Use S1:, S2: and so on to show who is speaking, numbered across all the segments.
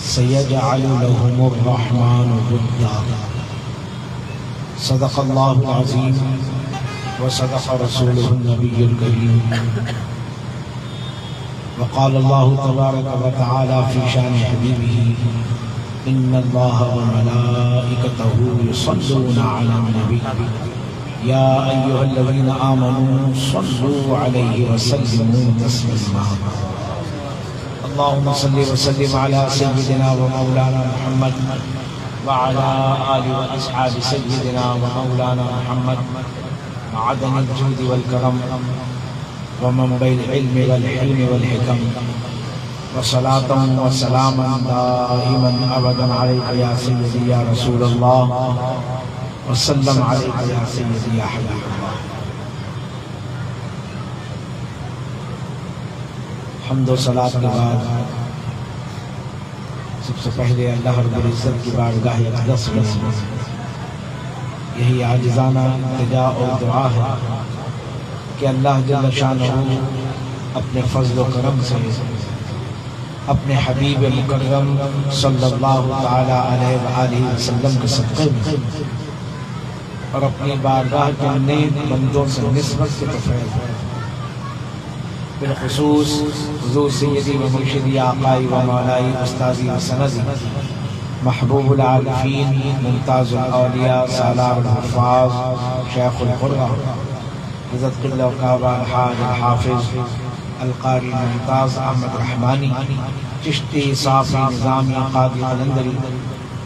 S1: سيجعل لهم الرحمن ودا. صدق الله العظيم وصدق رسوله النبي الكريم. وقال الله تبارك وتعالى في شان حبيبه إن الله وملائكته يصلون على النبي يا أيها الذين آمنوا صلوا عليه وسلموا تسليما. اللهم صل وسلم على سيدنا ومولانا محمد وعلى آل وأصحاب سيدنا ومولانا محمد معدن الجود والكرم ومنبع العلم والحلم والحكم. وصلاة وسلاما دائما أبدا عليك يا سيدي يا رسول الله وسلم عليك يا سيدي يا حبيب الله. حمد و صلاۃ کے بعد سب سے پہلے اللہ رب العزت کی بارگاہ اقدس میں یہی عاجزانہ التجا اور دعا ہے کہ اللہ جل شانہ اپنے فضل و کرم سے اپنے حبیب مکرم صلی اللہ تعالی علیہ وآلہ وسلم کے صدقے میں اور اپنی بارگاہ کے نیک بندوں سے نسبت کے توفیق بالخصوص حضور سیدی و مرشدی آقائی و مولائی استاذی و سندی محبوب العارفین ممتاز الاولیاء سالار الحفاظ شیخ القرآن حضرت قبلہ و کعبہ الحاج الحافظ القاری ممتاز احمد رحمانی چشتی صافی نظامی قاضی قلندری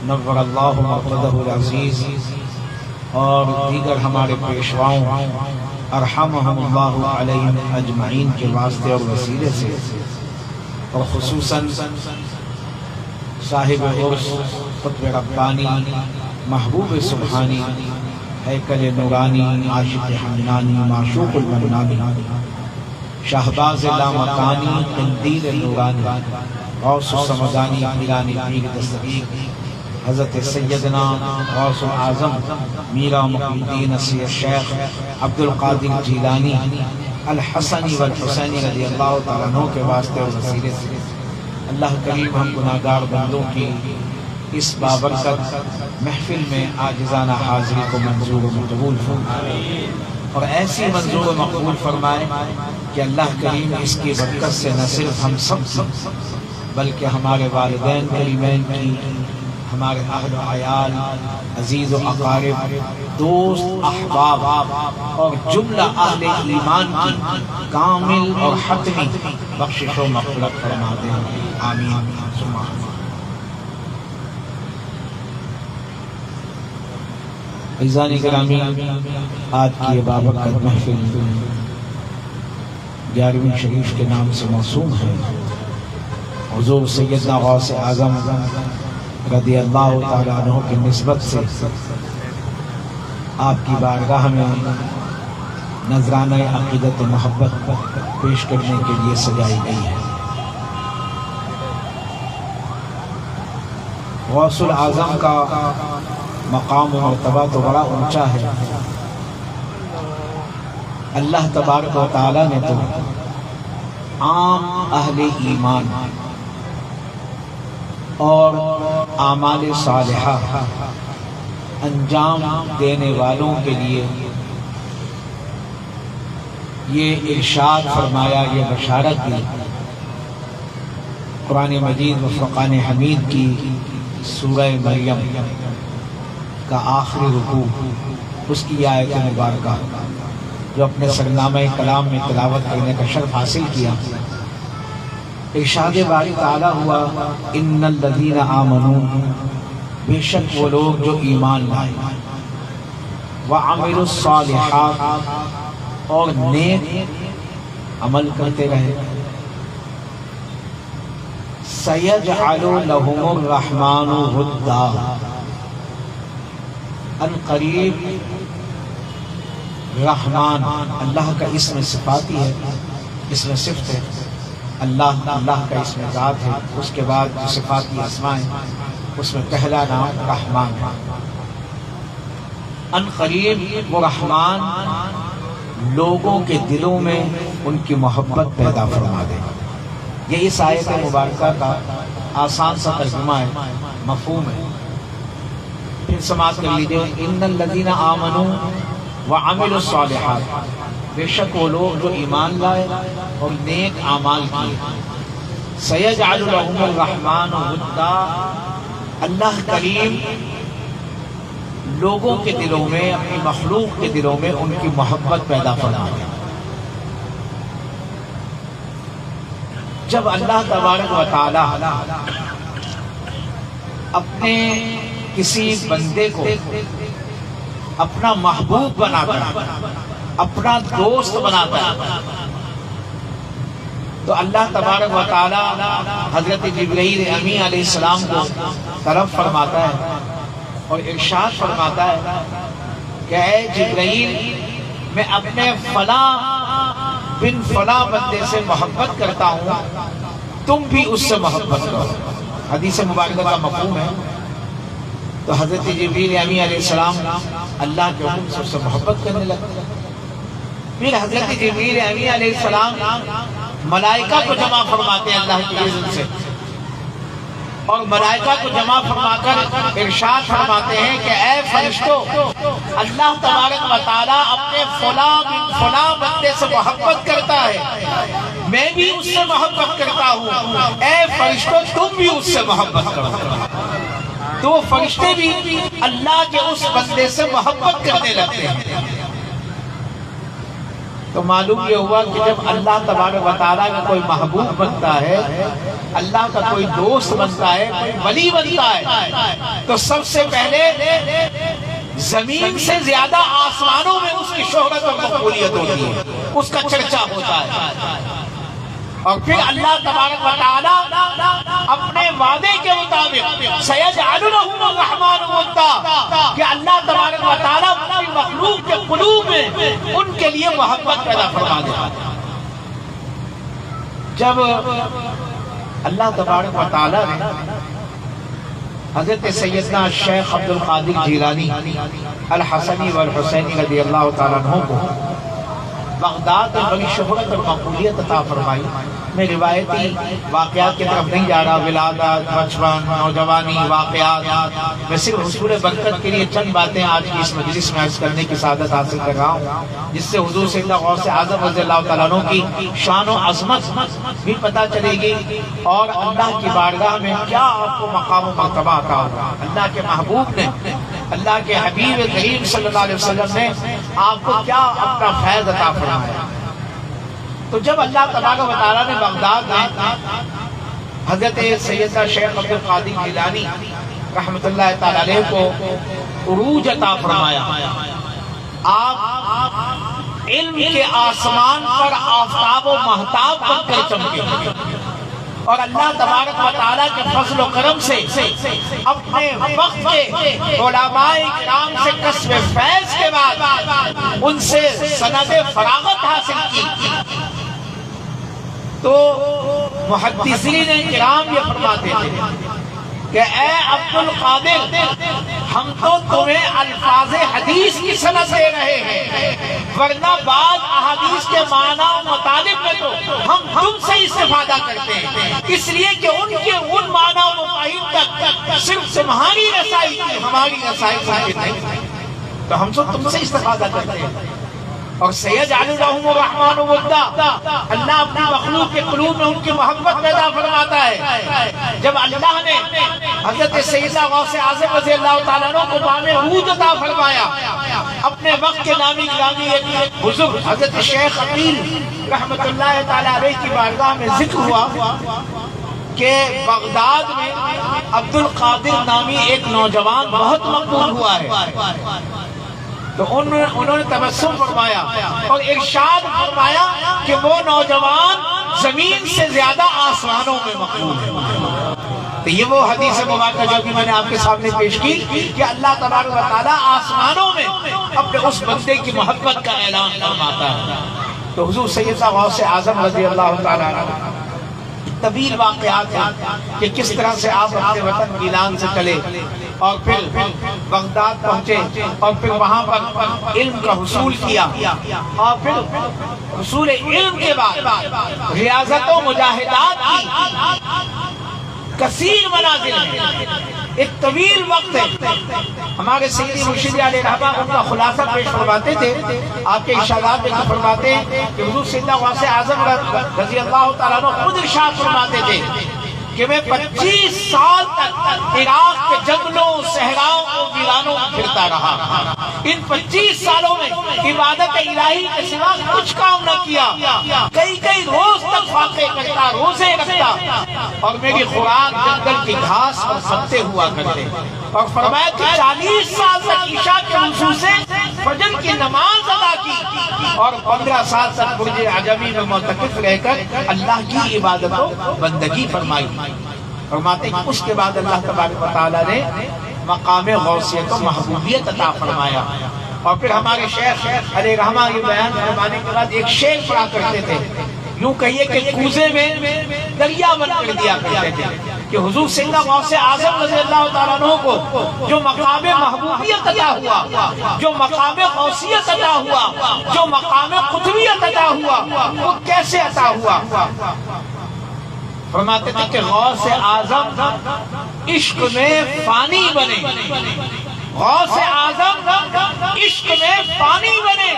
S1: نور اللہ مرقدہ العزیز اور دیگر ہمارے پیشواؤں ارحمہم اللہ علیہم اجمعین کے واسطے اور وسیلے سے، اور خصوصاً صاحب عرس قطب ربانی محبوب سبحانی ہیکل نورانی عاشق حنانی معشوق المنانی شہباز لامکانی قندیل نورانی غوث السمدانی میرانی پیر دستگیر حضرت سیدنا غوث اعظم میرا محی الدین سید شیخ عبد القادر جیلانی الحسنی والحسینی رضی اللہ تعالیٰ عنہ کے واسطے اور وسیلے سے اللہ کریم ہم گناہگار بندوں کی اس بابرکت محفل میں عاجزانہ حاضری کو منظور و مقبول فرمائے اور ایسی منظور و مقبول فرمائے کہ اللہ کریم اس کی برکت سے نہ صرف ہم سب بلکہ ہمارے والدین کریمین کی، ہمارے اہل و عیال، عزیز و اقارب، دوست، احباب اور جملہ اہل ایمان کی کامل اور حتمی بخشش و مغفرت فرما دیں، آمین ثم آمین۔ عزیزان گرامی، آج کی یہ بابرکت محفل 11ویں شریف کے نام سے موسوم ہے۔ حضور سیدنا غوث اعظم رضی اللہ تعالیٰ عنہ کی نسبت سے آپ کی بارگاہ میں نذرانہ عقیدت محبت پیش کرنے کے لیے سجائی گئی ہے۔ غوث الاعظم کا مقام و مرتبہ تو بڑا اونچا ہے۔ اللہ تبارک و تعالیٰ نے تو عام اہل ایمان اور اعمال صالحہ انجام دینے والوں کے لیے یہ ارشاد فرمایا، یہ بشارت دی قرآن مجید و فرقان حمید کی سورہ مریم کا آخری رکوع، اس کی آیت مبارکہ جو اپنے سرنامہ کلام میں تلاوت کرنے کا شرف حاصل کیا۔ ارشاد باری تعالیٰ ہوا ان الذین آمنوا، بے شک وہ لوگ جو ایمان لائے، وعملوا الصالحات، اور نیک عمل کرتے رہے، سیجعل لهم الرحمن ودا، ان قریب رحمان اللہ کا اسم صفاتی ہے، اسم صفت ہے، اللہ کا اسم ذات ہے، اس کے بعد جو صفاتی اسماء ہیں اس میں پہلا نام رحمان ہے۔ ان قریب وہ رحمان لوگوں کے دلوں میں ان کی محبت پیدا فرما دے گا۔ یہ اس آیت مبارکہ کا آسان سا ترجمہ ہے، مفہوم ہے۔ پھر سماعت کر لیجیے، ان الذین آمنوا وعملوا الصالحات، بے شک وہ لوگ جو ایمان لائے اور نیک اعمال کیے، سیجعل لهم الرحمن ودا، اللہ کریم لوگوں کے دلوں میں، اپنی مخلوق کے دلوں میں ان کی محبت پیدا فرمائے۔ جب اللہ تبارک و تعالی اپنے کسی بندے کو اپنا محبوب بناتا ہے، اپنا دوست بناتا ہے، تو اللہ تبارک و تعالی حضرت جبرائیل امین علیہ السلام کو طرف فرماتا ہے اور ارشاد فرماتا ہے کہ اے جبرائیل، میں اپنے فلاں بن فلاں بندے سے محبت کرتا ہوں، تم بھی اس سے محبت کرو۔ حدیث مبارکہ کا مفہوم ہے۔ تو حضرت جبرائیل امین علیہ السلام اللہ کے حکم سے اس سے محبت کرنے لگے۔ پھر حضرت جبرائیل امین علیہ السلام ملائکہ کو جمع فرماتے ہیں اللہ کی اذن سے، اور ملائکہ کو جمع فرما کر ارشاد فرماتے ہیں کہ اے فرشتوں، اللہ تبارک و تعالیٰ اپنے فلاں بندے سے محبت کرتا ہے، میں بھی اس سے محبت کرتا ہوں، اے فرشتوں تم بھی اس سے محبت کرو۔ تو فرشتے بھی اللہ کے اس بندے سے محبت کرنے لگتے ہیں۔ تو معلوم یہ ہوا کہ جب اللہ تبارک و تعالیٰ کا کوئی محبوب بنتا ہے، اللہ کا کوئی دوست بنتا ہے، کوئی ولی بنتا ہے، تو سب سے پہلے زمین سے زیادہ آسمانوں میں اس کی شہرت اور مقبولیت ہوتی ہے، اس کا چرچا ہوتا ہے۔ اور پھر اللہ تبارک و تعالیٰ اپنے وعدے کے مطابق سیجعل لهم الرحمن ودا، کہ اللہ تبارک و تعالیٰ اپنی مخلوق کے قلوب میں ان کے لیے محبت پیدا فرما دیتا ہے۔ جب اللہ تبارک و تعالیٰ نے حضرت سیدنا شیخ عبد القادر جیلانی الحسنی والحسینی رضی اللہ تعالیٰ عنہ کو بغداد میں بڑی شہرت اور مقبولیت عطا فرمائی، میں روایتی واقعات کی طرف نہیں جا رہا، ولادت، بچپن، نوجوانی واقعات، میں صرف حصول برکت کے لیے چند باتیں آج کی اس مجلس میں عرض کرنے کی سعادت حاصل کر رہا ہوں، جس سے حضور سیدنا غوث اعظم رضی اللہ تعالیٰ عنہ کی شان و عظمت بھی پتہ چلے گی، اور اللہ کی بارگاہ میں کیا آپ کو مقام و مرتبہ عطا ہوگا۔ اللہ کے محبوب نے، اللہ کے حبیب کریم صلی اللہ علیہ وسلم نے آپ کو کیا اپنا فیض عطا فرمایا۔ تو جب اللہ تبارک و تعالیٰ نے بغداد میں حضرت سیدنا شیخ عبد القادر جیلانی رحمۃ اللہ تعالیٰ علیہ کو عروج عطا فرمایا، آپ علم کے آسمان پر آفتاب و مہتاب بن کر چمکے، اور اللہ تبارک و تعالیٰ کے فضل و کرم سے اپنے وقت کے علماء کرام سے کسب فیض کے بعد ان سے سند فراغت حاصل کی۔ تو محدثین کرام یہ فرماتے تھے کہ اے عبد القادر، ہم تو تمہیں الفاظ حدیث کی سند دے رہے ہیں، ورنہ بعض احادیث کے معنی و مطالب میں تو ہم تم سے استفادہ کرتے ہیں، اس لیے کہ ان کے ان معنی و مفاہیم تک صرف تمہاری رسائی تھی، ہماری رسائی ثابت نہیں، تو ہم تو تم سے استفادہ کرتے ہیں۔ اور سیجعل لهم الرحمن ودا، اللہ اپنی مخلوق کے قلوب میں ان کی محبت پیدا فرماتا ہے۔ جب اللہ نے حضرت سیدنا غوث اعظم رضی اللہ تعالیٰ عنہ کو بام عروج عطا فرمایا، اپنے وقت کے نامی گرامی ایک بزرگ حضرت شیخ عقیل رحمۃ اللہ تعالیٰ علیہ کی بارگاہ میں ذکر ہوا کہ بغداد میں عبد القادر نامی ایک نوجوان بہت مقبول ہوا ہے، تو انہوں نے تبسم فرمایا اور ارشاد فرمایا کہ وہ نوجوان زمین سے زیادہ آسمانوں میں مقبول ہے۔ تو یہ وہ حدیث مبارکہ جو کہ میں نے آپ کے سامنے پیش کی کہ اللہ تبارک و تعالیٰ آسمانوں میں اپنے اس بندے کی محبت کا اعلان فرماتا ہے۔ تو حضور سیدنا غوث اعظم رضی اللہ تعالیٰ عنہ طویل واقعات ہیں کہ کس طرح سے آپ اپنے وطن گیلان سے چلے اور پھر بغداد پہنچے، اور پھر وہاں پر علم کا حصول کیا، اور پھر حصول علم کے بعد ریاضت و مجاہدات کی، کثیر منازل ہیں، ایک طویل وقت ہے۔ ہمارے سیدی مرشد علیہ رحمہ ان کا خلاصہ پیش فرماتے تھے، آپ کے اشارات میں فرماتے ہیں کہ حضور سیدنا غوث اعظم رضی اللہ تعالیٰ عنہ خود ارشاد فرماتے تھے کہ میں 25 سال تک عراق کے جنگلوں، صحراؤں اور ویرانوں میں پھرتا رہا۔ ان 25 سالوں میں عبادت الہی کے سوا کچھ کام نہ کیا، کئی روز تک فاقے کرتا، روزے رکھتا، اور میری خوراک جنگل کی گھاس اور پتے ہوا کرتے۔ اور فرمایا کہ 40 سال تک عشاء کے وضو سے فجر کی نماز ادا کی، اور 15 سال تک برج عجمی میں معتکف رہ کر اللہ کی عبادت و بندگی فرمائی۔ فرماتے ہیں اس کے بعد اللہ تبارک و تعالیٰ نے مقام غوثیت و محبوبیت عطا فرمایا۔ اور پھر ہمارے شیخ علیہ رحمہ یہ بیان فرمانے کے بعد ایک شعر پڑھا کرتے تھے، یوں کہیے کہ کوزے میں دریا بن کر دیا کرتے تھے کہ حضور سیدنا غوث اعظم رضی اللہ تعالیٰ عنہ کو جو مقام محبوبیت عطا ہوا، جو مقام غوثیت عطا ہوا، جو مقام قطبیت عطا ہوا، وہ کیسے عطا ہوا؟ فرماتے تھے کہ غوث اعظم عشق میں فانی بنے، غوث اعظم عشق میں فانی بنے،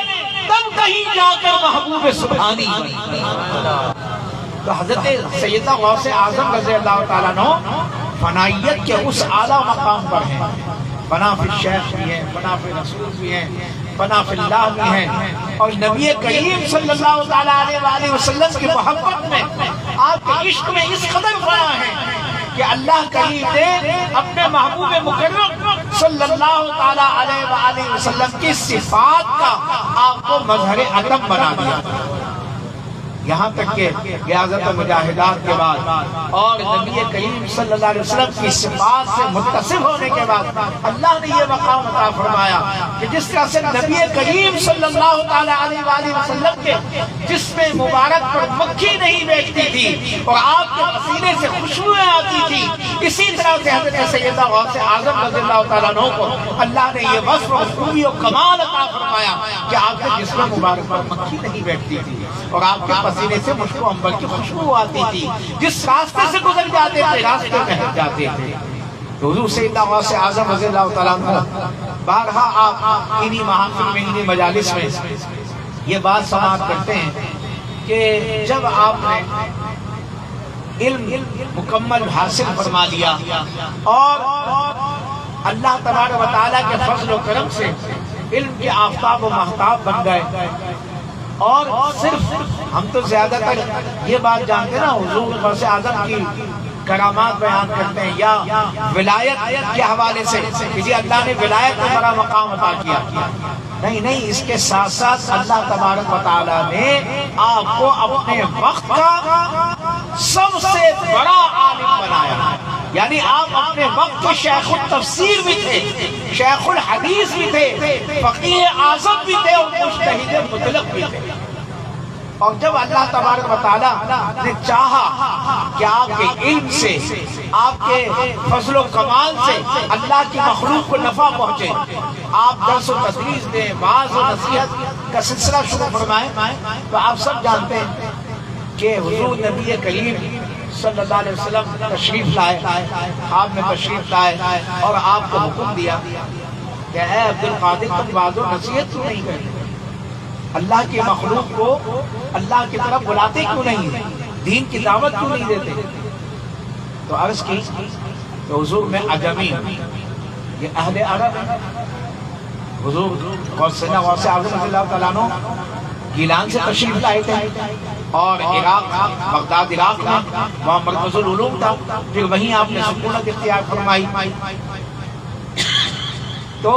S1: تب کہیں جا کر محبوب سبحانی بنے۔ تو حضرت سیدنا غوث اعظم رضی اللہ تعالیٰ عنہ فنائیت کے اس اعلیٰ مقام پر ہیں، فنا فی الشیخ بھی ہیں، فنا فی رسول بھی ہیں، فنا فی اللہ بھی ہیں، اور نبی کریم صلی اللہ علیہ وسلم کی محبت میں، آپ کے عشق میں اس قدر فنا ہے کہ اللہ کریم نے اپنے محبوب مکرم صلی اللہ علیہ وسلم کی صفات کا آپ کو مظہر عدم بنا دیا۔ یہاں تک کہ غیاظت و مجاہدات کے بعد اور نبی کریم صلی اللہ علیہ وسلم کی صفات سے متصف ہونے کے بعد اللہ نے یہ مقام عطا فرمایا کہ جس طرح سے نبی کریم صلی اللہ علیہ وسلم کے جسم مبارک پر مکھی نہیں بیٹھتی تھی اور آپ کے پسینے سے خوشبوئیں آتی تھی، اسی طرح سے حضرت سیدنا غوث اعظم رضی اللہ تعالیٰ عنہ کو اللہ نے یہ وصف و خوبی و کمال عطا فرمایا کہ آپ کے جسم مبارک پر مکھی نہیں بیٹھتی تھی اور آپ کے پسینے سے مشک و عنبر کی خوشبو آتی تھی، جس راستے سے گزر جاتے تھے راستے میں ہٹ جاتے تھے۔ تو حضور سیدنا غوث اعظم رضی اللہ تعالیٰ عنہ بارہا آپ انہی محافل میں، انہی مجالس میں یہ بات سماعت کرتے ہیں کہ جب آپ نے علم مکمل حاصل فرما لیا اور اللہ تبارک و تعالیٰ کے فضل و کرم سے علم کے آفتاب و مہتاب بن گئے، اور صرف ہم تو زیادہ تر یہ بات جانتے ہیں نا حضور غوث اعظم کی کرامات بیان کرتے ہیں یا ولایت کے حوالے سے کہ جی اللہ نے ولایت میں بڑا مقام عطا کیا، نہیں، اس کے ساتھ ساتھ اللہ تبارک و تعالیٰ نے آپ کو اپنے وقت کا سب سے بڑا عالم بنایا، یعنی آپ اپنے وقت کے شیخ التفسیر بھی تھے، شیخ الحدیث بھی تھے، فقیہ اعظم بھی تھے اور مجتہد مطلق بھی تھے۔ اور جب اللہ تبارک و تعالیٰ نے چاہا کہ آپ کے علم سے، آپ کے فضل و کمال سے اللہ کی مخلوق کو نفع پہنچے، آپ درس و تدریس دیں، واعظ و نصیحت کا سلسلہ شروع فرمائیں، تو آپ سب جانتے ہیں کہ حضور نبی کریم صلی اللہ علیہ وسلم تشریف لائے، آپ نے تشریف لائے اور آپ کو حکم دیا کہ اے عبد القادر تم واعظ و نصیحت کیوں نہیں کرتے، اللہ کی مخلوق کو اللہ کی طرف بلاتے کیوں نہیں، دین کی دعوت کیوں نہیں دیتے؟ تو عرض کی کہ حضور میں عجمی، یہ اہل عرب ہیں، حضور غوث اعظم رضی اللہ تعالیٰ عنہ گیلان سے تشریف لائے تھے اور عراق، بغداد عراق میں وہاں مرکز العلوم تھا، پھر وہیں آپ نے سکونت اختیار فرمائی۔ تو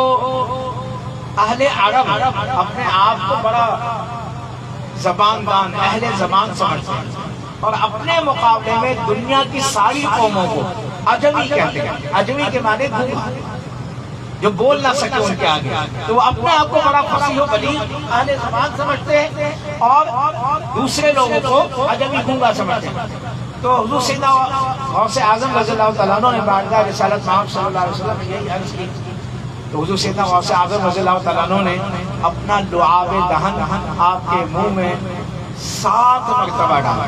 S1: اہل عرب اپنے آپ کو بڑا زباندان، اہل زبان سمجھتے ہیں اور اپنے مقابلے میں دنیا کی ساری قوموں کو عجمی کہتے ہیں۔ عجمی کے معنی گونگا، جو بول نہ سکے ان کے آگے، تو وہ اپنے آپ کو بڑا فصیح و بلیغ اہل زبان سمجھتے ہیں اور دوسرے لوگوں کو عجمی گونگا سمجھتے ہیں۔ تو حضور سیدنا غوث اعظم رضی اللہ تعالیٰ عنہ نے بارگاہ رسالت محمد صلی اللہ علیہ وسلم یہی عرض کی، تو حضور سیدنا غوث اعظم رضی اللہ تعالیٰ عنہ نے اپنا لعاب دہن آپ کے منہ میں 7 مرتبہ ڈالا۔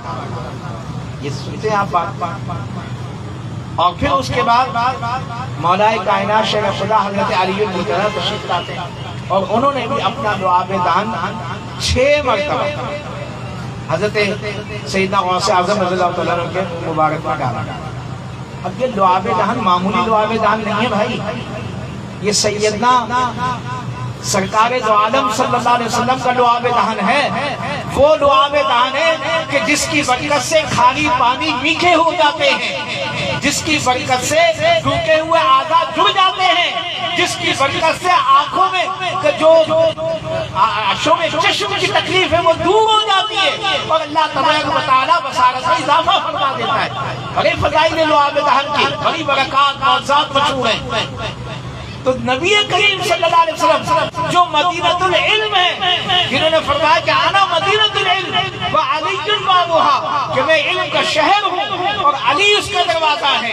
S1: یہ سنتے ہیں آپ بات، اور پھر اس کے بعد مولا کائنات شیر خدا حضرت علی المرتضیٰ تشریف لاتے ہیں اور انہوں نے بھی اپنا لعاب دہن 6 مرتبہ حضرت سیدنا غوث اعظم رضی اللہ تعالیٰ عنہ کے مبارک میں ڈالا۔ اب یہ لعاب دہن معمولی لعاب دہن نہیں ہے بھائی، یہ سیدنا سرکار دو عالم صلی اللہ علیہ وسلم کا لعاب دہن ہے۔ وہ لعاب دہن ہے کہ جس کی برکت سے کھاری پانی میٹھے ہو جاتے ہیں، جس کی برکت سے ڈوبے ہوئے اعضاء جڑ جاتے ہیں، جس کی برکت سے آنکھوں میں جو آنکھوں میں چشم کی تکلیف ہے وہ دور ہو جاتی ہے اور اللہ تبارک و تعالیٰ بصارت میں اضافہ فرما دیتا ہے۔ بڑے فضائل لعاب دہن کی بڑی برکات معجزات مشہور ہیں۔ تو نبی کریم صلی اللہ علیہ وسلم جو مدینۃ العلم ہے، جنہوں نے فرمایا کہ انا مدینۃ العلم وعلی بابها، کہ میں علم کا شہر ہوں اور علی اس کا دروازہ ہے۔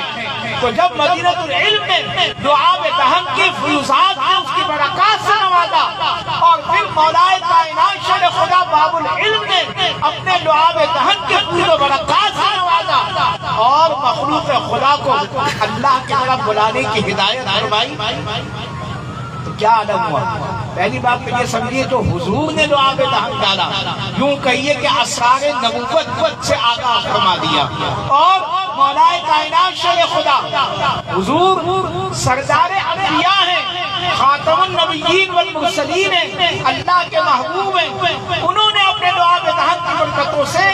S1: تو جب مدینۃ العلم میں لعاب دہن کی فیوزات نے اس کی برکات سے نوازا اور پھر مولا کائنات شیر خدا باب العلم نے اپنے لعاب دہن کے فیوز و برکات سے نوازا اور مخلوق خدا کو اللہ کی طرف بلانے کی ہدایت فرمائی، تو کیا عالم ہوا؟ پہلی بات تو یہ سمجھیے جو حضور نے لعاب دہن ڈالا، یوں کہیے کہ اسرار نبوت سے آگاہ فرما دیا اور مولا کائنات شیر خدا حضور سردار انبیاء ہیں، خاتم النبیین والمرسلین ہیں، اللہ کے محبوب ہیں، انہوں نے اپنے لعاب دہن کی برکتوں سے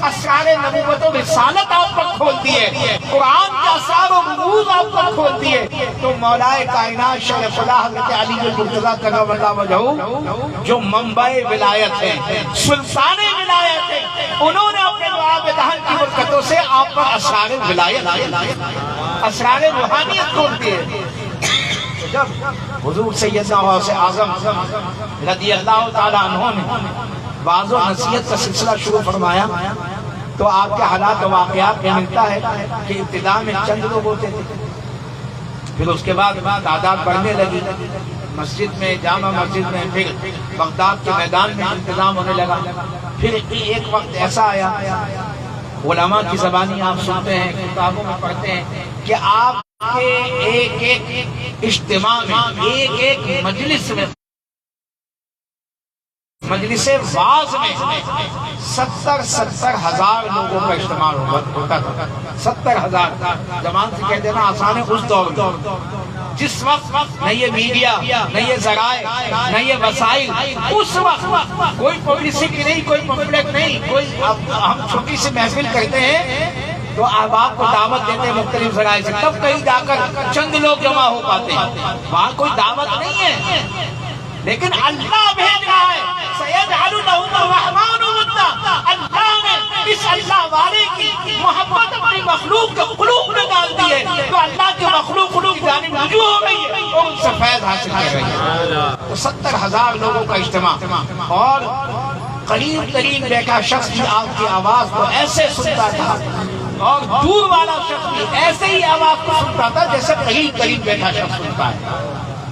S1: اسرار نبوت و رسالت آپ پر کھول دیے، قرآن کے اسرار و رموز آپ پر کھول دیے۔ تو مولا کائنات شیر خدا حضرت علی المرتضیٰ کرم اللہ وجہہ جو منبع ولایت ہے، سلطان ولایت ہے، انہوں نے اپنے لعاب دہن کی برکتوں سے آپ پر اسرار ولایت، اسرار روحانیت کھول دیے۔ جب حضور سیدنا غوث اعظم رضی اللہ تعالیٰ عنہ نے واعظ و نصیحت کا سلسلہ شروع فرمایا تو آپ کے حالات و واقعات میں ملتا ہے کہ ابتدا میں چند لوگ ہوتے تھے، پھر اس کے بعد تعداد بڑھنے لگی، مسجد میں، جامع مسجد میں، پھر بغداد کے میدان میں انتظام ہونے لگا۔ پھر ایک وقت ایسا آیا، علماء کی زبانی آپ سنتے ہیں، کتابوں میں پڑھتے ہیں کہ آپ کے ایک ایک اجتماع میں، ایک ایک مجلس میں، مجلس واعظ میں 70 ہزار لوگوں کا اجتماع ہوتا تھا۔ 70,000 زبان سے کہہ دینا آسان ہے اس دور میں، جس وقت نہ یہ میڈیا، نہ یہ ذرائع، نہ یہ وسائل، اس وقت کوئی پبلسٹی نہیں، کوئی پمفلٹ نہیں، کوئی ہم چھوٹی سی محفل کرتے ہیں تو احباب کو دعوت دیتے ہیں مختلف ذرائع سے، تب کہیں جا کر چند لوگ جمع ہو پاتے ہیں، وہاں کوئی دعوت نہیں ہے، لیکن اللہ بھیج رہا ہے، سَيَجْعَلُ لَهُمُ الرَّحْمَنُ وَدًّا، اللہ نے اس اللہ والے کی محبت اپنی مخلوق کے قلوب میں ڈال دی ہے، تو اللہ کے مخلوق کی جانب رجوع ہو گئی ہے اور ان سے فیض حاصل کر رہی ہے۔ تو 70,000 لوگوں کا اجتماع اور قریب ترین بیٹھا شخص بھی آپ کی آواز کو ایسے سنتا تھا اور دور والا شخص بھی ایسے ہی آواز کو سنتا تھا جیسے قریب بیٹھا شخص سنتا ہے۔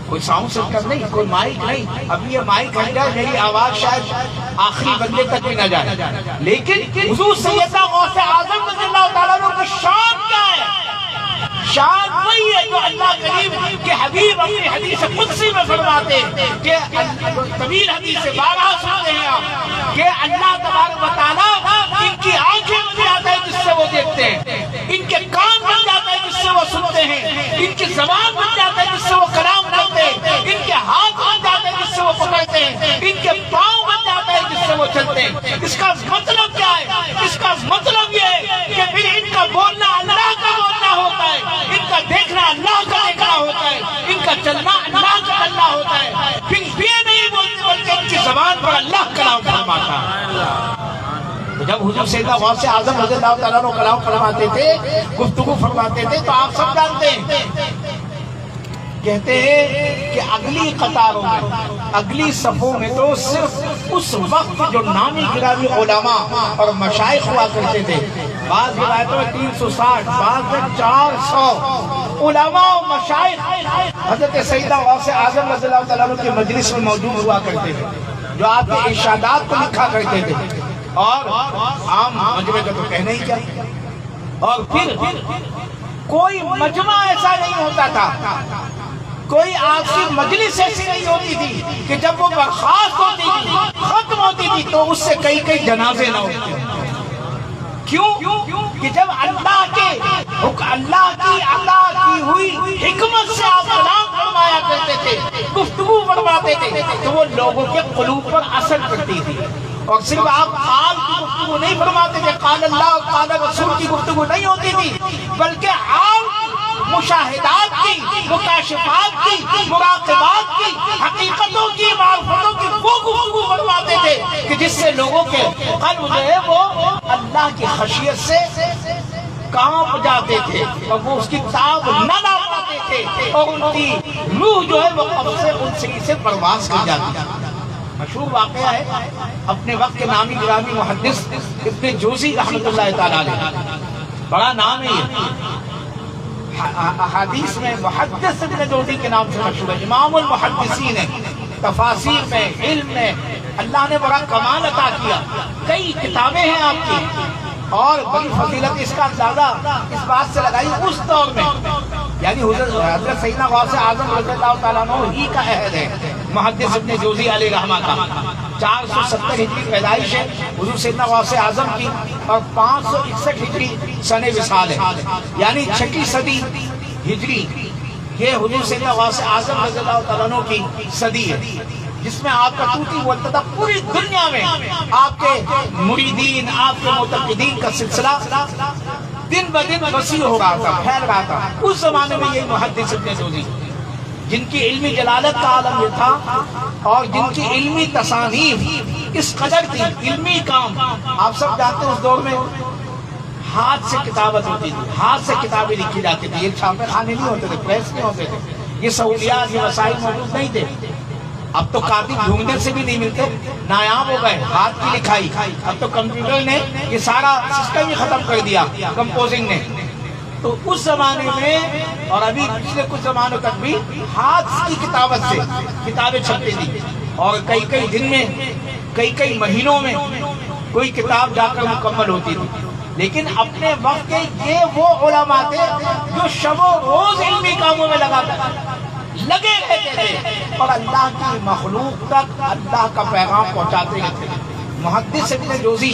S1: کوئی ساؤنڈ سسٹم نہیں، کوئی مائک نہیں، ابھی یہ مائک ہٹ جائے میری آواز شاید آخری بندے تک بھی نہ جائے، لیکن حضور سیدنا غوث اعظم رضی اللہ تعالیٰ عنہ کی شان کیا ہے؟ شان وہی ہے جو اللہ کریم کے حبیب اپنی حدیث قدسی میں فرماتے ہیں کہ طویل حدیث سے 12 سنتے ہیں آپ کہ اللہ تبارک و تعالیٰ ان کی آنکھیں بن جاتا ہے جس سے وہ دیکھتے ہیں، ان کے کان بن جاتا ہے جس سے وہ سنتے ہیں، ان کی زبان بن جاتا ہے جس سے وہ کلام کرتے ہیں، ان کے ہاتھ بن جاتے ہیں جس سے وہ پکڑتے ہیں، ان کے پاؤں بن جاتا ہے جس سے وہ چلتے ہیں۔ اس کا مطلب کیا ہے؟ اس کا مطلب یہ ہے کہ پھر ان کا بولنا اللہ کا بولنا ہوتا ہے، ان کا دیکھنا اللہ کا دیکھنا ہوتا ہے، ان کا چلنا اللہ کا چلنا ہوتا ہے، پھر یہ نہیں بولتے بلکہ ان کی زبان پر اللہ کلام فرماتا ہے۔ تو جب حضور سیدنا غوث اعظم رضی اللہ تعالیٰ عنہ کلام فرماتے تھے، گفتگو فرماتے تھے، تو آپ سب جانتے ہیں، کہتے ہیں کہ اگلی قطاروں میں، اگلی صفوں میں تو صرف اس وقت جو نامی گرامی علماء اور مشائخ ہوا کرتے تھے، بعض روایتوں میں 360، بعض میں 400 علماء و مشائخ حضرت سیدنا غوث اعظم رضی اللہ تعالیٰ عنہ کے مجلس میں موجود ہوا کرتے تھے، جو آپ کے ارشادات کو لکھا کرتے تھے، اور عام مجمع کا تو کہنا ہی کیا۔ اور پھر کوئی مجمع ایسا نہیں ہوتا تھا، کوئی آخری مجلس ایسی نہیں ہوتی تھی کہ جب وہ برخاست ہوتی تھی، ختم ہوتی تھی تو اس سے کئی جنازے نہ ہوتے۔ کیوں کہ جب اللہ کی عطا کی ہوئی حکمت سے آپ کلام فرمایا کرتے تھے، گفتگو فرماتے تھے، تو وہ لوگوں کے قلوب پر اثر کرتی تھی۔ اور صرف آپ قال کی گفتگو نہیں فرماتے تھے، قال اللہ اور قال رسول کی گفتگو نہیں ہوتی تھی، بلکہ عام مشاہدات کی، مکاشفات کی، مراقبات کی، حقیقتوں کی، معرفتوں کی وہ گفتگو فرماتے تھے کہ جس سے لوگوں کے قلب جو ہے وہ اللہ کی خشیت سے کانپ جاتے تھے اور وہ اس کی تاب نہ لا پاتے تھے، اور ان کی روح جو ہے وہ قبض سے ان سے پرواز کر جاتی ہے۔ مشہور واقعہ ہے اپنے وقت کے نامی گرامی محدث ابن جوزی رحمۃ اللہ تعالی علیہ، بڑا نام ہے یہ، احادیث میں محدث ابن جوزی کے نام سے مشہور ہے، امام المحدثین ہے، تفاسیر میں، علم میں اللہ نے بڑا کمال عطا کیا، کئی کتابیں ہیں آپ کی، اور بڑی فضیلت اس کا اندازہ اس بات سے لگائی اس دور میں، یعنی حضرت سیدنا غوث اعظم رضی اللہ تعالیٰ عنہ ہی کا عہد ہے محدث ابن جوزی علیہ رحمہ کا۔ 470 ہجری پیدائش ہے حضور سیدنا غوث اعظم کی، اور 561 ہجری سن وصال ہے، یعنی 6 صدی ہجری یہ حضور سیدنا غوث اعظم رضی اللہ تعالیٰ عنہ کی صدی ہے، جس میں آپ کا توتی والتدہ پوری دنیا میں آپ کے مریدین، آپ کے معتقدین کا سلسلہ دن بدن وسیع ہو رہا تھا، پھیل رہا تھا۔ اس زمانے میں یہ محدث ابن جوزی جن کی علمی جلالت کا عالم یہ تھا، اور جن کی علمی تصانیف اس قدر تھی، علمی کام آپ سب جانتے ہیں اس دور میں ہاتھ سے کتابت ہوتی تھی، ہاتھ سے کتابیں لکھی جاتی تھی، یہ چھاپے خانے نہیں ہوتے تھے، پریس نہیں ہوتے تھے، یہ سہولیات، یہ وسائل موجود نہیں تھے۔ اب تو کاتب ڈھونڈنے سے بھی نہیں ملتے، نایاب ہو گئے ہاتھ کی لکھائی، اب تو کمپیوٹر نے یہ سارا سسٹم ہی ختم کر دیا، کمپوزنگ نے۔ تو اس زمانے میں اور ابھی پچھلے کچھ زمانوں تک بھی ہاتھ کی کتابت سے کتابیں چھپتی تھی، اور کئی دن میں، کئی مہینوں میں کوئی کتاب جا کر مکمل ہوتی تھی۔ لیکن اپنے وقت کے یہ وہ علماء تھے جو شب و روز علمی کاموں میں لگے رہتے تھے، اور اللہ کی مخلوق تک اللہ کا پیغام پہنچاتے رہتے تھے۔ محدث ابن جوزی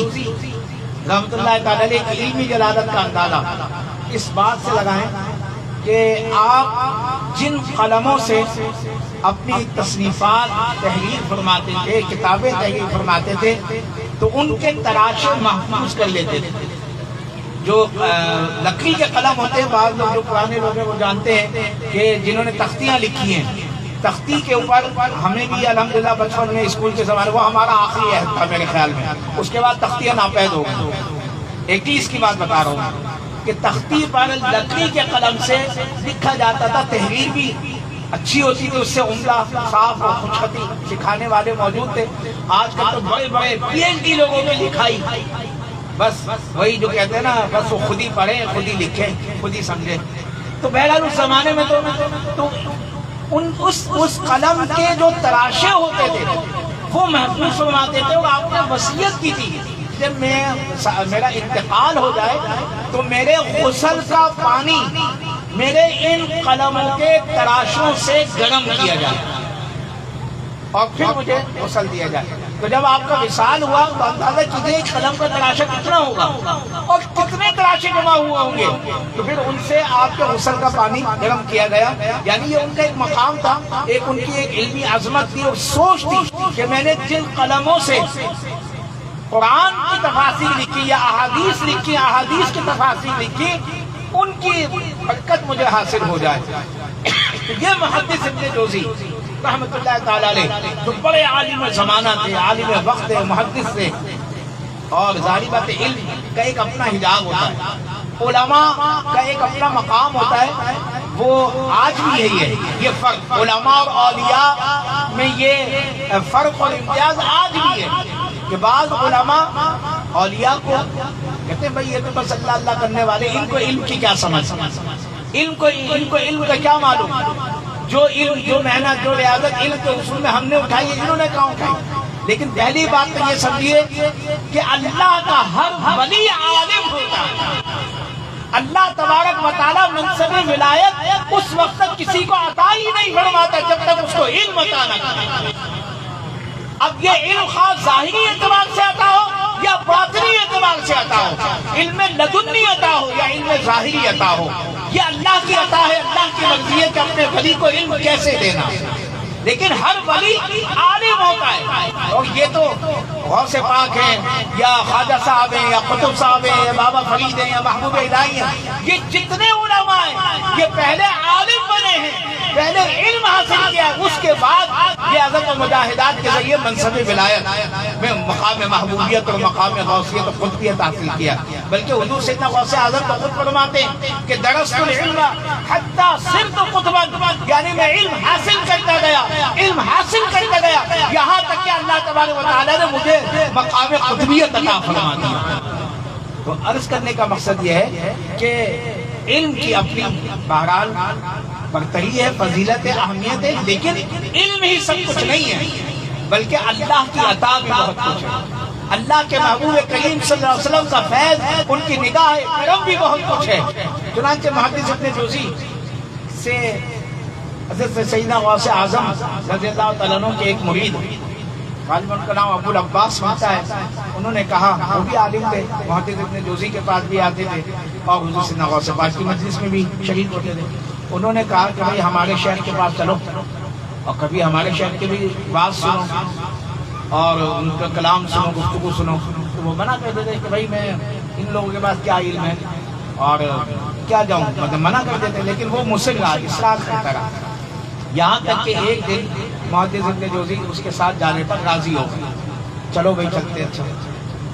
S1: رحمۃ اللہ تعالی علیہ کی علمی جلالت کا اندازہ اس بات سے لگائیں کہ آپ جن قلموں سے اپنی تصنیفات تحریر فرماتے تھے، کتابیں تحریر فرماتے تھے، تو ان کے تراشے محفوظ کر لیتے تھے۔ جو لکڑی کے قلم ہوتے ہیں، بعض لوگ جو پرانے لوگ ہیں وہ جانتے ہیں کہ جنہوں نے تختیاں لکھی ہیں، تختی کے اوپر ہمیں بھی الحمدللہ بچپن میں اسکول کے زمانے وہ ہمارا آخری عہد تھا میرے خیال میں، اس کے بعد تختیاں ناپید ہو گئی۔ 21 کی بات بتا رہا ہوں کہ تختی پر لکڑی کے قلم سے لکھا جاتا تھا، تحریر بھی اچھی ہوتی تھی، اس سے عمدہ، صاف اور خوشخطی سکھانے والے موجود تھے۔ آج کل تو بڑے بڑے PhD لوگوں میں لکھائی، بس وہی جو کہتے ہیں نا، بس وہ خود ہی پڑھیں، خود ہی لکھیں، خود ہی سمجھیں۔ تو بہرحال اس زمانے میں تو اس قلم کے جو تراشے ہوتے تھے وہ محفوظ فرماتے تھے، اور آپ نے وصیت کی تھی جب میرا انتقال ہو جائے تو میرے غسل کا پانی میرے ان قلموں کے تراشوں سے گرم کیا جائے اور پھر مجھے غسل دیا جائے۔ تو جب آپ کا وصال ہوا تو اندازہ کیجیے ایک قلم کا تراشا کتنا ہوگا اور کتنے تراشے جمع ہوئے ہوں گے۔ تو پھر ان سے آپ کے غسل کا پانی گرم کیا گیا، یعنی یہ ان کا ایک مقام تھا، ان کی ایک علمی عظمت تھی اور سوچ تھی کہ میں نے جن قلموں سے قرآن کی تفاسیر لکھی یا احادیث لکھی، احادیث کی تفاسیر لکھی، ان کی برکت مجھے حاصل ہو جائے۔ یہ محدث ابن جوزی رحمۃ اللہ تعالی علیہ جو بڑے عالم زمانہ تھے، عالم وقت تھے، محدث تھے، اور ظاہری بات علم کا ایک اپنا حجاب ہوتا ہے، علماء کا ایک اپنا مقام ہوتا ہے، وہ آج بھی یہی ہے۔ یہ فرق علماء اور اولیاء میں یہ فرق اور امتیاز آج بھی ہے کہ بعض علماء اولیاء کو کہتے ہیں بھائی یہ تو بس اللہ اللہ کرنے والے، ان کو علم کی کیا سمجھ، ان کو علم کا کیا معلوم، جو علم، جو محنت، جو ریاضت علم کے اصول میں ہم نے اٹھائی ہے، انہوں نے کہاں اٹھائی۔ لیکن پہلی بات تو یہ سمجھیے کہ اللہ کا ہر ولی عالم ہوتا ہے، اللہ تبارک و تعالیٰ منصب ولایت اس وقت تک کسی کو عطا ہی نہیں فرماتا جب تک اس کو علم عطا نہ کرے۔ اب یہ علم خاص ظاہری اعتبار سے عطا ہو یا باطنی اعتبار سے عطا ہو، علم لدنی عطا ہو یا علم ظاہری عطا ہو، یہ اللہ کی عطا ہے، اللہ کی مرضی ہے کہ اپنے ولی کو علم کیسے دینا۔ لیکن ہر ولی عالم ہوتا ہے، اور یہ تو غوث پاک ہیں یا خواجہ صاحب ہیں یا قطب صاحب ہیں یا بابا فرید ہیں یا محبوب الہی ہیں، یہ جتنے علماء ہیں یہ پہلے عالم بنے ہیں، پہلے علم حاصل کیا، اس کے بعد یہ عظمت و مجاہدات کے ذریعے منصب ولایت میں مقام محبوبیت اور مقام غوثیت و قطبیت حاصل کیا۔ بلکہ حضور سیدنا غوث اعظم تو خود فرماتے ہیں کہ درست العلم حتی صرت قطبا، یعنی میں علم حاصل کرتا گیا، علم حاصل کرتا گیا، یہاں تک کہ اللہ تبارک و تعالیٰ نے مجھے مقام قطبیت عطا فرما دیا۔ تو عرض کرنے کا مقصد یہ ہے کہ علم کی اپنی بہرحال برتری ہے، فضیلت ہے، اہمیت ہے، لیکن علم ہی سب کچھ نہیں ہے، بلکہ اللہ کی عطا بھی بہت کچھ ہے۔ اللہ کے محبوب کریم صلی اللہ علیہ وسلم کا فیض، ان کی نگاہ کرم بھی بہت کچھ ہے۔ چنانچہ محدث ابن جوزی سے حضرت سیدنا غوث اعظم رضی اللہ تعالیٰ عنہ کے ایک مرید، غالباً ان کا نام ابو العباس ہوتا ہے، انہوں نے کہا، وہ بھی عالم تھے، محدث ابن جوزی کے پاس بھی آتے تھے اور حضور سیدنا غوث پاک کی مجلس میں بھی شریک ہوتے تھے۔ انہوں نے کہا کہ بھائی ہمارے شیخ کے پاس چلو اور کبھی ہمارے شیخ کے بھی بات سنو اور ان کا کلام سنو، گفتگو سنو۔ تو وہ منع کر دیتے کہ بھائی میں ان لوگوں کے پاس کیا علم ہے اور کیا جاؤں، مطلب منع کر دیتے، لیکن وہ مصر رہا، اصرار کرتا رہا، یہاں تک کہ ایک دن محدث ابن جوزی اس کے ساتھ جانے پر راضی ہو گئے، چلو بھائی چلتے، اچھا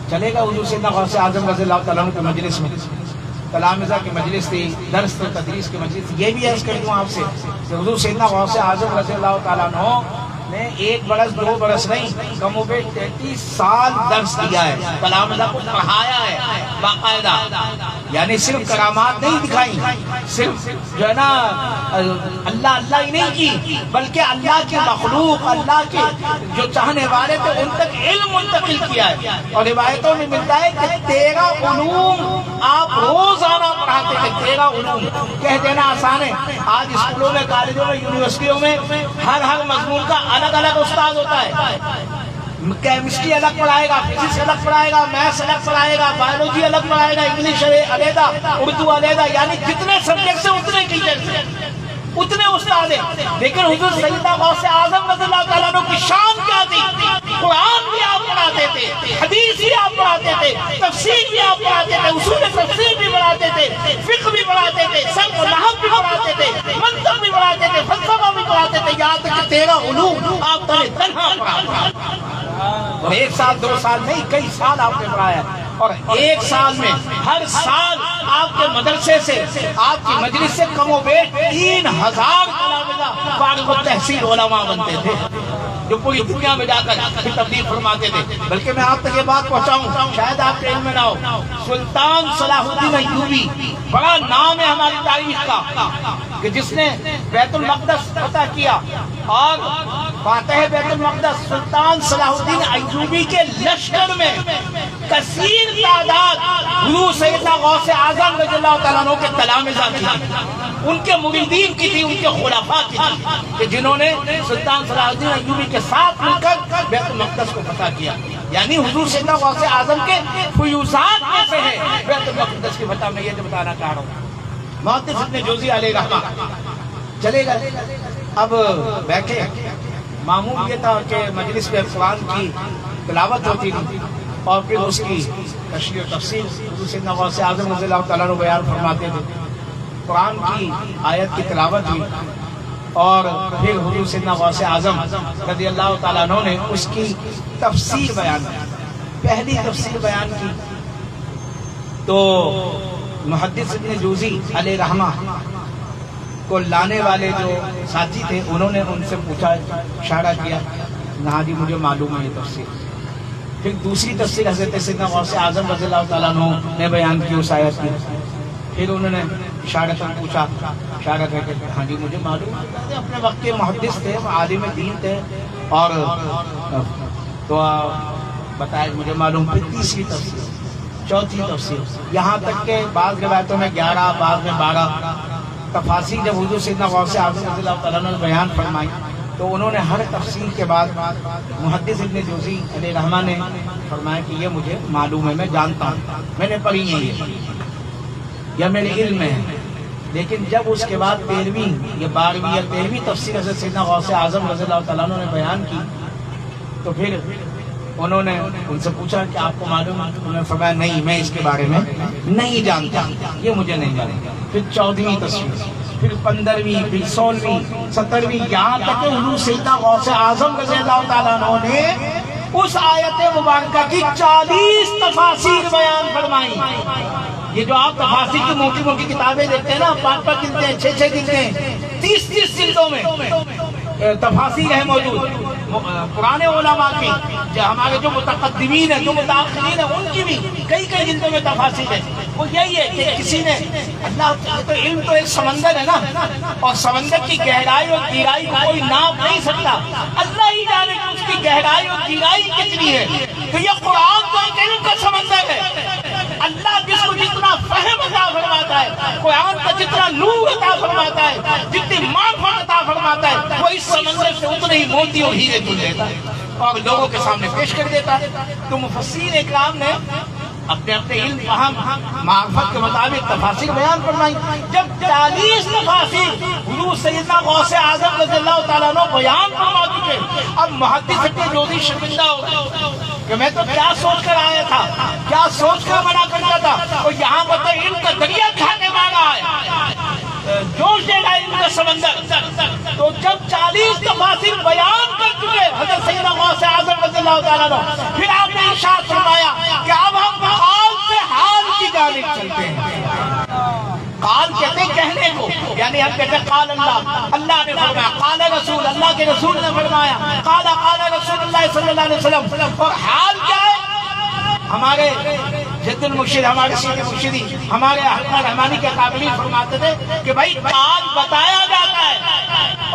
S1: چلے گا۔ حضور سیدنا غوث اعظم رضی اللہ تعالیٰ عنہ کی مجلس میں، تلامذہ کی مجلس تھی، درس و تدریس کی مجلس تھی۔ یہ بھی عرض کر دوں آپ سے کہ حضور سیدنا غوث اعظم رضی اللہ تعالیٰ عنہ نے 1 برس 2 برس نہیں، کم و بیش 33 سال درس دیا ہے، تلامذہ کو پڑھایا ہے باقاعدہ، یعنی صرف کرامات نہیں دکھائی، صرف جو ہے نا اللہ اللہ ہی نہیں کی، بلکہ اللہ کی مخلوق، اللہ کے جو چاہنے والے تھے ان تک علم منتقل کیا ہے۔ اور روایتوں میں ملتا ہے کہ 13 علوم آپ روزانہ پڑھاتے تھے، 13 علوم۔ کہہ دینا آسان ہے، آج اسکولوں میں، کالجوں میں، یونیورسٹیوں میں ہر مضمون کا الگ الگ استاد ہوتا ہے، کیمسٹری الگ پڑھائے گا، فزکس الگ پڑھائے گا، میتھس الگ پڑھائے گا، بایولوجی الگ پڑھائے گا، انگلش علیحدہ، اردو علیحدہ، یعنی جتنے سبجیکٹس ہیں اتنے ٹیچرز ہیں، اتنے استاد ہیں۔ لیکن حضور سیدنا غوث اعظم رضی اللہ تعالیٰ عنہ کی شان کیا تھی؟ قرآن بھی آپ پڑھاتے تھے، حدیث بھی آپ پڑھاتے تھے، تفسیر بھی آپ پڑھاتے تھے، اصول تفسیر بھی پڑھاتے تھے، فقہ بھی پڑھاتے تھے، صرف و نحو بھی پڑھاتے تھے، منطق بھی پڑھاتے تھے، فلسفہ بھی پڑھاتے تھے، یہاں تک کہ 13 علوم آپ تنہا پڑھاتے تھے۔ اور 1 سال 2 سال نہیں، کئی سال آپ نے پڑھایا، اور 1 سال میں ہر سال آپ کے مدرسے سے، آپ کی مجلس سے کم و بیش 3000 تلامذہ فارغ التحصیل علماء بنتے تھے، جو پوری دنیا میں جا کر پھر تبلیغ فرماتے تھے۔ بلکہ میں آپ تک یہ بات پہنچاؤں، شاید آپ کے علم میں نہ ہو، سلطان صلاح الدین ایوبی، بڑا نام ہے ہماری تاریخ کا، کہ جس نے بیت المقدس فتح کیا، اور فاتح بیت المقدس سلطان صلاح الدین ایوبی کے لشکر میں کثیر تعداد حضور سیدنا غوث اعظم رضی اللہ تعالیٰ عنہ کے تلامذہ کی، ان کے مریدین کی تھی، ان کے خلفاء کی تھی، کہ جنہوں نے سلطان صلاح الدین ایوبی کے ساتھ مل کر بیت المقدس کو فتح کیا۔ یعنی حضور سیدنا غوث اعظم کے فیوزات میں سے ہے بیت المقدس کی فتح، میں یہ جو بتانا چاہ رہا ہوں۔ محدث ابن جوزی علیہ رحمہ چلے گا، اب بیٹھے، معمول یہ تھا کہ مجلس میں قرآن کی تلاوت ہوتی تھی اور پھر اس کی تشریح و تفسیر حضور سیدنا غوث اعظم رضی اللہ تعالیٰ عنہ بیان فرماتے تھے۔ قرآن کی آیت کی تلاوت ہوئی اور پھر حضور سیدنا غوث اعظم رضی اللہ تعالیٰ عنہ نے اس کی تفسیر بیان کی، پہلی تفسیر بیان کی۔ تو محدث ابن جوزی علیہ رحمہ کو لانے والے جو ساتھی تھے، انہوں نے ان سے پوچھا، اشارہ کیا، ہاں جی مجھے معلوم ہے یہ تفسیر۔ پھر دوسری تفسیر حضرت سیدنا غوث اعظم رضی اللہ تعالیٰ عنہ نے بیان کی اس آیت کی، پھر انہوں نے اشارہ کر پوچھا، اشارہ کر کے ہاں جی مجھے معلوم ہے، اپنے وقت کے محدث تھے، عالم دین تھے، اور تو بتایا مجھے معلوم۔ پھر تیسری تفسیر، چوتھی تفسیر، یہاں تک کہ بعض روایتوں میں 11 بعض میں 12 تفاسیر جب حضور سیدنا غوث اعظم رضی اللہ تعالیٰ عنہ نے بیان فرمائی تو انہوں نے ہر تفسیر کے بعد محدث ابن جوزی علیہ رحمہ نے فرمایا کہ یہ مجھے معلوم ہے، میں جانتا ہوں، میں نے پڑھی ہے یہ یا میرے علم میں ہے. لیکن جب اس کے بعد 13ویں یا 12ویں یا 13ویں تفسیر حضرت سیدنا غوث اعظم رضی اللہ تعالیٰ عنہ نے بیان کی تو پھر انہوں نے ان سے پوچھا کہ آپ کو معلوم ہے؟ انہوں نے فرمایا نہیں، میں اس کے بارے میں نہیں جانتا، یہ مجھے نہیں معلوم. پھر 14ویں تفسیر، پھر 15ویں، پھر 16ویں، 17ویں، یہاں تک کہ حضور سیدنا غوث اعظم رضی اللہ تعالیٰ عنہ نے اس آیت مبارکہ کی 40 تفاسیر بیان فرمائی. یہ جو آپ تفاسیر کی موٹی موٹی کتابیں دیکھتے ہیں نا، 5 گنتے ہیں، 6 گنتے ہیں، 30 جلدوں میں تفاسیر ہے موجود. پرانے علماء کی، ہمارے جو متقدمین ہیں، جو متاخرین ہیں، ان کی بھی کئی جلدوں میں تفاسیر ہے. وہ یہی ہے کہ کسی نے اللہ تو علم تو ایک سمندر ہے نا، اور سمندر کی گہرائی اور گہرائی کو کوئی ناپ نہیں سکتا، اللہ ہی جانے کہ اس کی گہرائی اور گہرائی کتنی ہے. تو یہ قرآن تو ایک علم کا سمندر ہے. اللہ جس کو جتنا فہم عطا فرماتا ہے، قرآن کا جتنا نور عطا فرماتا ہے، جتنی معرفت عطا فرماتا ہے، وہ اس سمندر سے اتنے ہی موتی اور ہیرے چن لیتا ہے اور لوگوں کے سامنے پیش کر دیتا ہے. تو مفسرین اکرام نے اپنے علم فہم معرفت کے مطابق تفاسیر بیان فرمائی. جب 40 تفاسیر حضور سیدنا غوث اعظم رضی اللہ تعالیٰ عنہ بیان فرما چکے، اب محدث ابن جوزی شرمندہ ہو گئے کہ میں تو کیا سوچ کر آیا تھا، کیا سوچ کر منع کرتا تھا، اور یہاں پر تو علم کا دریا کھانے مانگا ہے، جوش دے گا علم کا سمندر. تو جب 40 تفاسیر بیان کر چکے حضرت سیدنا غوث اعظم رضی اللہ تعالیٰ عنہ، پھر آپ نے ارشاد فرمایا کہ اب ہم حال سے حال کی جانب چلتے ہیں. قال کہتے ہیں کہنے کو، یعنی ہم کہتے ہیں قال اللہ نے فرمایا، قال رسول، اللہ کے رسول نے فرمایا، قال رسول اللہ صلی اللہ علیہ وسلم. اور حال کیا ہے؟ ہمارے جد المرشد، ہمارے سید مرشدی، ہمارے احمد رحمانی کے قابلی فرماتے تھے کہ بھائی حال بتایا جاتا ہے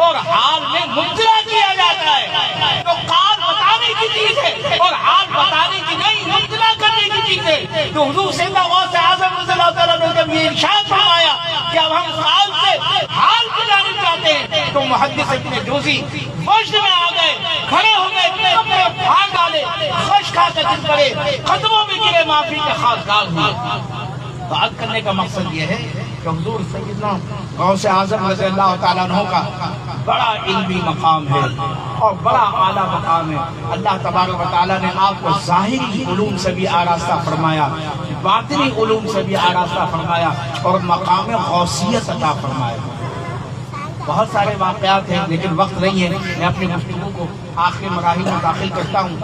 S1: اور حال میں مبتلا کیا جاتا ہے. تو قال بتانے کی چیز ہے اور حال بتانے کی نہیں، مبتلا کرنے کی چیز ہے. تو حضور سیدنا غوث اعظم رضی اللہ تعالیٰ نے جب یہ ارشاد فرمایا کہ اب ہم حال سے حال کی جانب جاتے ہیں، تو محدث ابن جوزی وجد میں آ گئے، کھڑے ہو گئے، کپڑے پھاڑ ڈالے، خش کھا کر جن پڑے، قدموں میں گرے، معافی کے خواستگار ہوئے. بات کرنے کا مقصد یہ ہے کہ حضور سیدنا غوث اعظم رضی اللہ تعالیٰ عنہ کا بڑا علمی مقام ہے اور بڑا اعلیٰ مقام ہے. اللہ تبارک و تعالیٰ نے آپ کو ظاہری علوم سے بھی آراستہ فرمایا، باطنی علوم سے بھی آراستہ فرمایا اور مقام غوثیت عطا فرمایا. بہت سارے واقعات ہیں لیکن وقت نہیں ہے، میں اپنی گفتگو کو آخری مراحل میں داخل کرتا ہوں.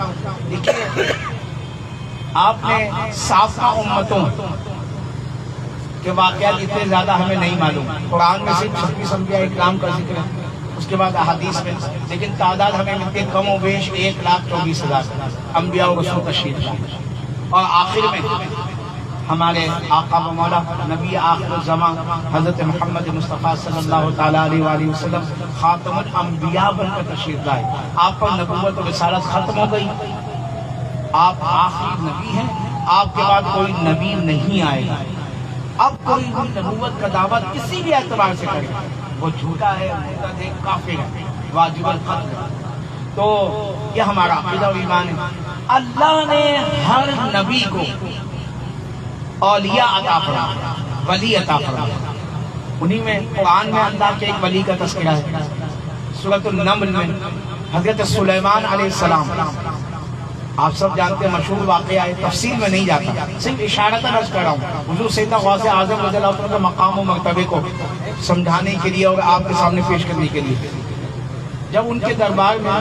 S1: دیکھیے، آپ نے سابقہ امتوں کے واقعات اتنے زیادہ ہمیں نہیں معلوم. قرآن میں صرف 26 انبیاء اکرام کا ذکر ہے، اس کے بعد احادیث میں، لیکن تعداد ہمیں ملتی ہے کم و بیش 1,24,000 انبیاء و رسول تشریف لائے. اور آخر میں ہمارے آقا و مولا نبی آخر الزمان حضرت محمد مصطفیٰ صلی اللہ تعالیٰ علیہ وآلہ وسلم خاتم الانبیاء بن کر تشریف لائے. آپ پر نبوت و رسالت ختم ہو گئی، آپ آخری نبی ہیں، آپ کے بعد کوئی نبی نہیں آئے گا. اب کوئی بھی نبوت کا دعویٰ کسی بھی اعتبار سے کرے وہ جھوٹا ہے، مرتد ہے، کافر ہے، واجب القتل ہے. تو یہ ہمارا عقیدہ و ایمان ہے. اللہ نے ہر نبی کو اولیاء عطا فرمایا، ولی عطا فرمایا. انہی میں قرآن میں اللہ کے ایک ولی کا تذکرہ ہے. سورۃ النمل میں حضرت سلیمان علیہ السلام، آپ سب جانتے ہیں مشہور واقعہ ہے، تفصیل میں نہیں جاتا، صرف اشارتاً عرض کر رہا ہوں. حضور سیدنا غوث اعظم رضی اللہ عنہ کے مقام و مرتبے کو سمجھانے کے لیے اور آپ کے سامنے پیش کرنے کے لیے جب ان کے دربار میں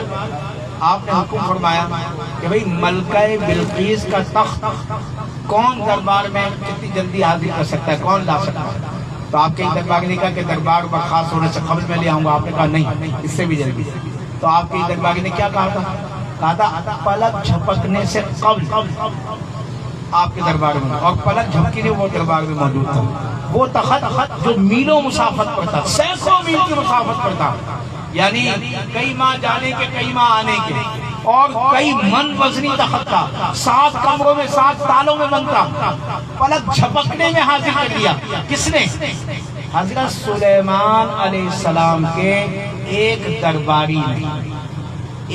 S1: آپ نے حکم فرمایا کہ بھئی ملکہ بلقیس کا تخت کون دربار میں کتنی جلدی حاضر کر سکتا ہے، کون لا سکتا ہے؟ تو آپ کے دربار نے کہا کہ دربار برخاست ہونے سے قبل میں لے آؤں گا. آپ نے کہا نہیں، اس سے بھی جلدی. تو آپ کے دربار نے کیا کہا تھا پلک جھپکنے سے قبل آپ کے دربار میں، اور پلک جھپکنے وہ دربار میں موجود تھا. وہ تخت جو میلوں مسافت پر تھا، سینکڑوں میل کی مسافت پر تھا، یعنی کئی ماہ جانے کے کئی ماہ آنے کے، اور کئی من وزنی تخت تھا، 7 کمروں میں 7 تالوں میں بنتا، پلک جھپکنے میں حاضر کر دیا۔ کس نے؟ حضرت سلیمان علیہ السلام کے ایک درباری نے،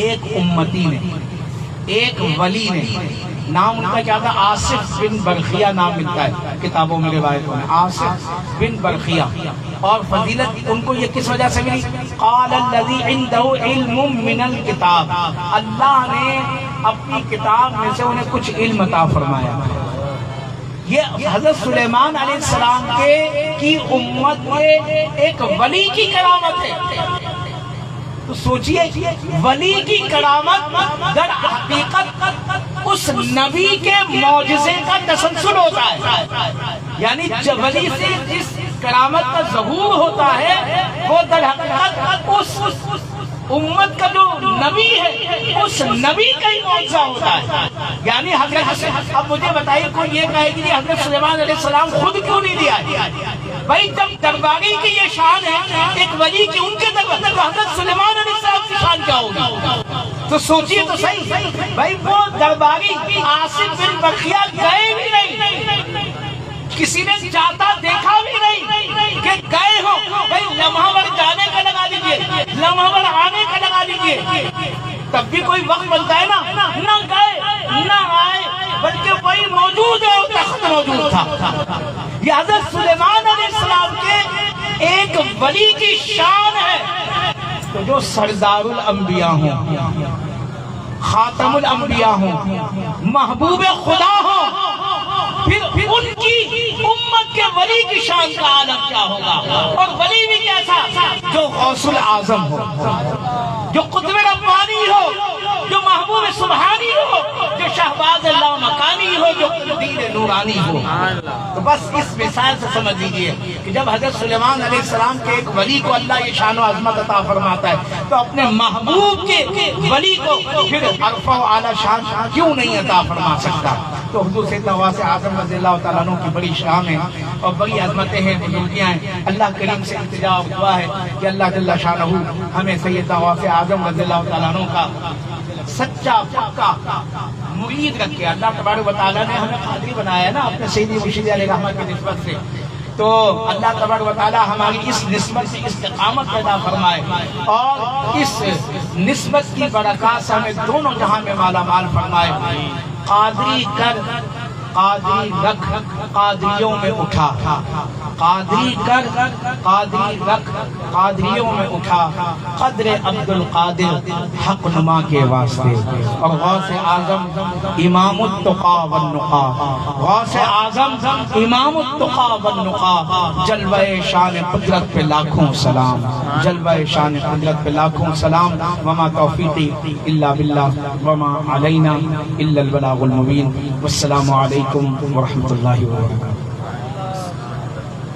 S1: ایک امتی نے، ایک ولی نے، نام ان کا کیا تھا؟ آصف بن برخیہ نام ملتا ہے کتابوں میں، روایتوں میں، آصف بن برخیہ۔ اور فضیلت ان کو یہ کس وجہ سے ملی؟ قال الذی عنده علم من الکتاب، اللہ نے اپنی کتاب میں سے انہیں کچھ علم عطا فرمایا۔ یہ حضرت سلیمان علیہ السلام کی امت میں ایک ولی کی کرامت ہے۔ تو سوچئے ولی کی کرامت در حقیقت اس نبی کے معجزے کا تسلسل ہوتا ہے، یعنی جب ولی سے جس کرامت کا ظہور ہوتا ہے وہ در حقیقت اس امت کا جو نبی ہے اس نبی کا ہی معجزہ ہوتا ہے۔ یعنی حضرت، اب مجھے بتائیے کوئی یہ کہے کہ حضرت سلیمان علیہ السلام خود کیوں نہیں دیا ہے؟ بھائی جب درباری کی یہ شان ہے ایک ولی کی، ان کے درباری تو حضرت سلیمان علیہ السلام کی شان کیا ہوگی؟ تو سوچئے تو صحیح، بھائی وہ درباری آصف بن برخیہ گئے بھی نہیں، کسی نے چاہتا دیکھا بھی نہیں کہ گئے ہو، بھائی لمحہ بھر جانے کا لگا دیجئے، لمحہ بھر آنے کا لگا دیجئے، تب بھی کوئی وقت بنتا ہے نا، نہ گئے نہ آئے، بلکہ وہی موجود ہے، وہ تخت موجود تھا۔ یہ حضرت سلیمان علیہ السلام کے ایک ولی کی شان ہے، تو جو سردار الانبیاء ہوں، خاتم الانبیاء ہوں، محبوب خدا ہوں، پھر ان کی امت کے ولی کی شان کا عالم کیا ہوگا؟ اور ولی بھی کیسا؟ جو غوث العظم ہو، جو قطب ربانی ہو، جو محبوب سبحانی ہو، جو شہباز اللہ مکانی ہو، جو دین نورانی ہو۔ تو بس اس مثال سے سمجھ لیجئے کہ جب حضرت سلیمان علیہ السلام کے ایک ولی کو اللہ یہ شان و عظمت عطا فرماتا ہے تو اپنے محبوب کے ولی کو پھر عرفہ و اعلیٰ شان کیوں نہیں عطا فرما سکتا؟ تو حضور سیدنا غوث اعظم رضی اللہ تعالیٰ عنہ کی بڑی شان ہے اور بڑی عظمتیں ہیں، بزرگیاں ہیں۔ اللہ کریم سے التجا و دعا ہے کہ اللہ جل شانہ ہمیں سیدنا غوث اعظم رضی اللہ تعالیٰ عنہ کا سچا پکا مرید رکھے۔ اللہ تبارک و تعالیٰ نے ہمیں قادری بنایا ہے نا اپنے سیدی مرشد علیہ رحمت کی نسبت سے، تو اللہ تبارک و تعالیٰ ہماری اس نسبت سے استقامت پیدا فرمائے اور اس نسبت کی برکات سے ہمیں دونوں جہاں میں مالا مال فرمائے۔ قادری کر قادری رکھ قادریوں میں اٹھا، قادری کر قادری رکھ قادریوں میں اٹھا، قدر عبد القادر حق نما کے واسطے۔ اور غوث اعظم امام التقا والنقا، غوث اعظم امام التقا والنقا، جلوہ شان قدرت پہ لاکھوں سلام، جلوہ شان قدرت پہ لاکھوں سلام۔ وما توفیقی الا باللہ وما علینا الا البلاغ المبین، والسلام علیکم ورحمۃ اللہ وبرکاتہ۔